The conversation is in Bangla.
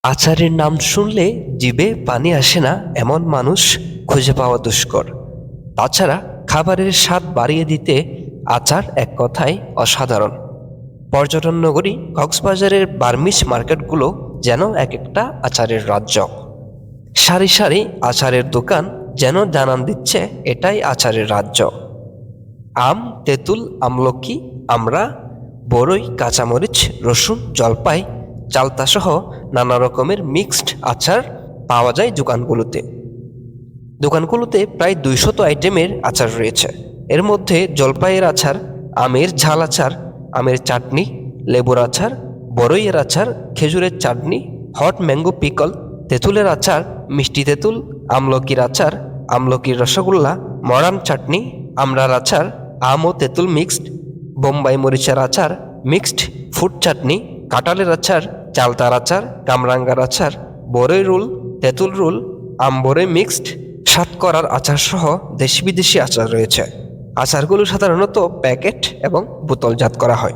আচারের নাম শুনলে জিভে পানি আসে না এমন মানুষ খুঁজে পাওয়া দুষ্কর। তাছাড়া খাবারের স্বাদ বাড়িয়ে দিতে আচার এক কথায় অসাধারণ। পর্যটন নগরী কক্সবাজারের বার্মিজ মার্কেটগুলো যেন এক একটা আচারের রাজ্য। সারি সারি আচারের দোকান যেন জানান দিচ্ছে এটাই আচারের রাজ্য। আম, তেঁতুল, আমলকি, আমড়া, বরই, কাঁচামরিচ, রসুন, জলপাই, চালতাসহ নানা রকমের মিক্সড আচার পাওয়া যায় দোকানগুলোতে প্রায় 200 আইটেমের আচার রয়েছে। এর মধ্যে জলপাইয়ের আচার, আমের ঝাল আচার, আমের চাটনি, লেবুর আচার, বরইয়ের আচার, খেজুরের চাটনি, হট ম্যাঙ্গো পিকল, তেঁতুলের আচার, মিষ্টি তেঁতুল, আমলকির আচার, আমলকির রসগোল্লা, মরান চাটনি, আমড়ার আচার, আম ও তেঁতুল মিক্সড, বোম্বাই মরিচের আচার, মিক্সড ফুড চাটনি, কাঁঠালের আচার, চালতার আচার, কামরাঙ্গার আচার, বরই রোল, তেঁতুল রোল, আম বরই মিক্সড, সাতকরার আচার সহ দেশি বিদেশি আচার রয়েছে। আচারগুলো সাধারণত প্যাকেট এবং বোতলজাত করা হয়।